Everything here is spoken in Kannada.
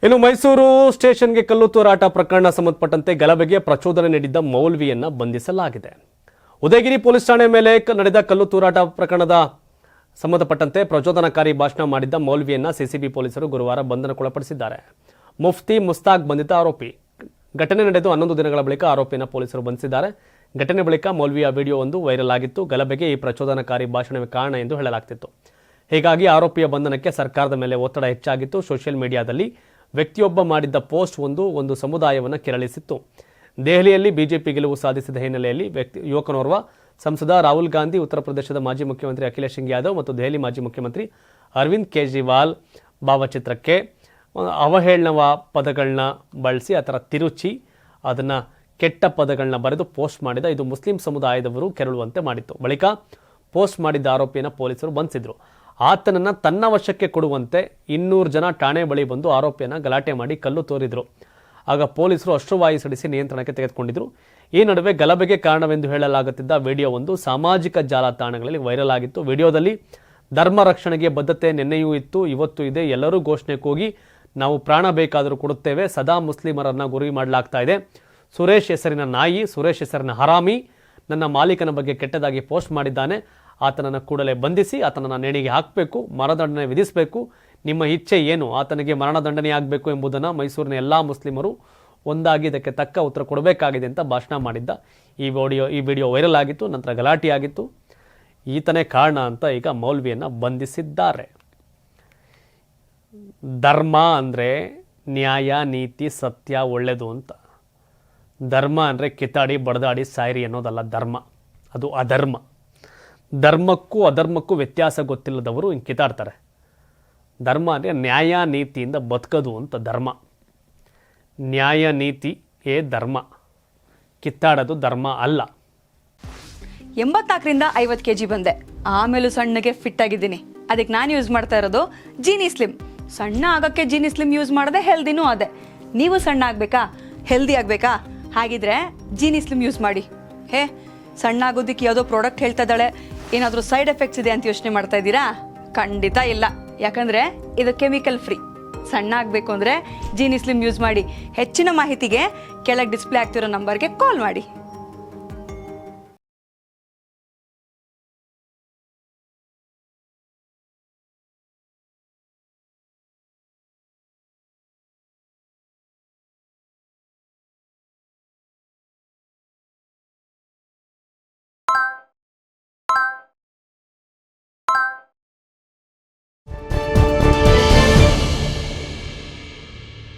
ಇನ್ನು ಮೈಸೂರು ಸ್ಟೇಷನ್ಗೆ ಕಲ್ಲು ತೂರಾಟ ಪ್ರಕರಣ ಸಂಬಂಧಪಟ್ಟಂತೆ ಗಲಭೆಗೆ ಪ್ರಚೋದನೆ ನೀಡಿದ್ದ ಮೌಲ್ವಿಯನ್ನ ಬಂಧಿಸಲಾಗಿದೆ. ಉದಯಗಿರಿ ಪೊಲೀಸ್ ಠಾಣೆ ಮೇಲೆ ನಡೆದ ಕಲ್ಲು ತೂರಾಟ ಪ್ರಕರಣದ ಸಂಬಂಧಪಟ್ಟಂತೆ ಪ್ರಚೋದನಕಾರಿ ಭಾಷಣ ಮಾಡಿದ್ದ ಮೌಲ್ವಿಯನ್ನ ಸಿಸಿಬಿ ಪೊಲೀಸರು ಗುರುವಾರ ಬಂಧನಕ್ಕೊಳಪಡಿಸಿದ್ದಾರೆ. ಮುಫ್ತಿ ಮುಸ್ತಾಕ್ ಬಂಧಿತ ಆರೋಪಿ. ಘಟನೆ ನಡೆದು 11 ದಿನಗಳ ಬಳಿಕ ಆರೋಪಿಯನ್ನು ಪೊಲೀಸರು ಬಂಧಿಸಿದ್ದಾರೆ. ಘಟನೆ ಬಳಿಕ ಮೌಲ್ವಿಯ ವಿಡಿಯೋ ಒಂದು ವೈರಲ್ ಆಗಿತ್ತು. ಗಲಭೆಗೆ ಈ ಪ್ರಚೋದನಕಾರಿ ಭಾಷಣವೇ ಕಾರಣ ಎಂದು ಹೇಳಲಾಗ್ತಿತ್ತು. ಹೀಗಾಗಿ ಆರೋಪಿಯ ಬಂಧನಕ್ಕೆ ಸರ್ಕಾರದ ಮೇಲೆ ಒತ್ತಡ ಹೆಚ್ಚಾಗಿತ್ತು. ಸೋಷಿಯಲ್ ಮೀಡಿಯಾದಲ್ಲಿ ವ್ಯಕ್ತಿಯೊಬ್ಬ ಮಾಡಿದ್ದ ಪೋಸ್ಟ್ ಒಂದು ಸಮುದಾಯವನ್ನು ಕೆರಳಿಸಿತ್ತು. ದೆಹಲಿಯಲ್ಲಿ ಬಿಜೆಪಿ ಗೆಲುವು ಸಾಧಿಸಿದ ಹಿನ್ನೆಲೆಯಲ್ಲಿ ಯುವಕನೋರ್ವ ಸಂಸದ ರಾಹುಲ್ ಗಾಂಧಿ, ಉತ್ತರ ಪ್ರದೇಶದ ಮಾಜಿ ಮುಖ್ಯಮಂತ್ರಿ ಅಖಿಲೇಶ್ ಯಾದವ್ ಮತ್ತು ದೆಹಲಿ ಮಾಜಿ ಮುಖ್ಯಮಂತ್ರಿ ಅರವಿಂದ್ ಕೇಜ್ರಿವಾಲ್ ಭಾವಚಿತ್ರಕ್ಕೆ ಅವಹೇಳನವ ಪದಗಳನ್ನ ಬಳಸಿ ಅದರ ತಿರುಚಿ ಅದನ್ನು ಕೆಟ್ಟ ಪದಗಳನ್ನ ಬರೆದು ಪೋಸ್ಟ್ ಮಾಡಿದ. ಇದು ಮುಸ್ಲಿಂ ಸಮುದಾಯದವರು ಕೆರಳುವಂತೆ ಮಾಡಿತ್ತು. ಬಳಿಕ ಪೋಸ್ಟ್ ಮಾಡಿದ್ದ ಆರೋಪಿಯನ್ನು ಪೊಲೀಸರು ಬಂಧಿಸಿದ್ರು. ಆತನನ್ನು ತನ್ನ ವಶಕ್ಕೆ ಕೊಡುವಂತೆ 200 ಜನ ಠಾಣೆ ಬಳಿ ಬಂದು ಆರೋಪಿಯನ್ನು ಗಲಾಟೆ ಮಾಡಿ ಕಲ್ಲು ತೋರಿದ್ರು. ಆಗ ಪೊಲೀಸರು ಅಶ್ರುವಾಯು ಸಿಡಿಸಿ ನಿಯಂತ್ರಣಕ್ಕೆ ತೆಗೆದುಕೊಂಡಿದ್ರು. ಈ ನಡುವೆ ಗಲಭೆಗೆ ಕಾರಣವೆಂದು ಹೇಳಲಾಗುತ್ತಿದ್ದ ವಿಡಿಯೋ ಒಂದು ಸಾಮಾಜಿಕ ಜಾಲತಾಣಗಳಲ್ಲಿ ವೈರಲ್ ಆಗಿತ್ತು. ವಿಡಿಯೋದಲ್ಲಿ ಧರ್ಮ ರಕ್ಷಣೆಗೆ ಬದ್ಧತೆ ನಿನ್ನೆಯೂ ಇತ್ತು, ಇವತ್ತು ಇದೆ. ಎಲ್ಲರೂ ಘೋಷಣೆ ಕೂಗಿ ನಾವು ಪ್ರಾಣ ಬೇಕಾದರೂ ಕೊಡುತ್ತೇವೆ. ಸದಾ ಮುಸ್ಲಿಮರನ್ನ ಗುರಿ ಮಾಡಲಾಗ್ತಾ ಇದೆ. ಸುರೇಶ್ ಹೆಸರಿನ ನಾಯಿ, ಸುರೇಶ್ ಹೆಸರಿನ ಹರಾಮಿ ನನ್ನ ಮಾಲೀಕನ ಬಗ್ಗೆ ಕೆಟ್ಟದಾಗಿ ಪೋಸ್ಟ್ ಮಾಡಿದ್ದಾನೆ. ಆತನನ್ನು ಕೂಡಲೇ ಬಂಧಿಸಿ ಆತನನ್ನು ನೇಣಿಗೆ ಹಾಕಬೇಕು, ಮರಣದಂಡನೆ ವಿಧಿಸಬೇಕು. ನಿಮ್ಮ ಇಚ್ಛೆ ಏನು? ಆತನಿಗೆ ಮರಣದಂಡನೆ ಆಗಬೇಕು ಎಂಬುದನ್ನು ಮೈಸೂರಿನ ಎಲ್ಲ ಮುಸ್ಲಿಮರು ಒಂದಾಗಿ ಇದಕ್ಕೆ ತಕ್ಕ ಉತ್ತರ ಕೊಡಬೇಕಾಗಿದೆ ಅಂತ ಭಾಷಣ ಮಾಡಿದ್ದ. ಈ ವಿಡಿಯೋ ವೈರಲ್ ಆಗಿತ್ತು. ನಂತರ ಗಲಾಟೆ ಆಗಿತ್ತು. ಈತನೇ ಕಾರಣ ಅಂತ ಈಗ ಮೌಲ್ವಿಯನ್ನು ಬಂಧಿಸಿದ್ದಾರೆ. ಧರ್ಮ ಅಂದರೆ ನ್ಯಾಯ, ನೀತಿ, ಸತ್ಯ, ಒಳ್ಳೆಯದು ಅಂತ. ಧರ್ಮ ಅಂದರೆ ಕಿತ್ತಾಡಿ ಬಡದಾಡಿ ಸಾಯಿರಿ ಅನ್ನೋದಲ್ಲ ಧರ್ಮ, ಅದು ಅಧರ್ಮ. ಧರ್ಮಕ್ಕೂ ಅಧರ್ಮಕ್ಕೂ ವ್ಯತ್ಯಾಸ ಗೊತ್ತಿಲ್ಲದವರು ಹಿಂಗೆ ಕಿತ್ತಾಡ್ತಾರೆ. ಧರ್ಮ ಅಂದರೆ ನ್ಯಾಯ ನೀತಿಯಿಂದ ಬದುಕೋದು ಅಂತ ಧರ್ಮ. ನ್ಯಾಯ ನೀತಿಯೇ ಧರ್ಮ, ಕಿತ್ತಾಡೋದು ಧರ್ಮ ಅಲ್ಲ. 84ರಿಂದ 50 kg ಬಂದೆ. ಆಮೇಲೂ ಸಣ್ಣಗೆ ಫಿಟ್ ಆಗಿದ್ದೀನಿ. ಅದಕ್ಕೆ ನಾನು ಯೂಸ್ ಮಾಡ್ತಾ ಇರೋದು ಜೀನಿ ಸ್ಲಿಮ್. ಸಣ್ಣ ಆಗೋಕ್ಕೆ ಜೀನಿ ಸ್ಲಿಮ್ ಯೂಸ್ ಮಾಡಿದೆ, ಹೆಲ್ದಿನೂ ಅದೇ. ನೀವು ಸಣ್ಣ ಆಗಬೇಕಾ, ಹೆಲ್ದಿ ಆಗಬೇಕಾ? ಹಾಗಿದ್ರೆ ಜೀನಿ ಸ್ಲಿಮ್ ಯೂಸ್ ಮಾಡಿ. ಸಣ್ಣ ಆಗೋದಕ್ಕೆ ಯಾವುದೋ ಪ್ರಾಡಕ್ಟ್ ಹೇಳ್ತಾ ಇದ್ದಾಳೆ, ಏನಾದರೂ ಸೈಡ್ ಎಫೆಕ್ಟ್ಸ್ ಇದೆ ಅಂತ ಯೋಚನೆ ಮಾಡ್ತಾ ಇದ್ದೀರಾ? ಖಂಡಿತ ಇಲ್ಲ. ಯಾಕಂದರೆ ಇದು ಕೆಮಿಕಲ್ ಫ್ರೀ. ಸಣ್ಣ ಆಗಬೇಕು ಅಂದರೆ ಜೀನಿ ಸ್ಲಿಮ್ ಯೂಸ್ ಮಾಡಿ. ಹೆಚ್ಚಿನ ಮಾಹಿತಿಗೆ ಕೆಳಗೆ ಡಿಸ್ಪ್ಲೇ ಆಗ್ತಿರೋ ನಂಬರ್ಗೆ ಕಾಲ್ ಮಾಡಿ.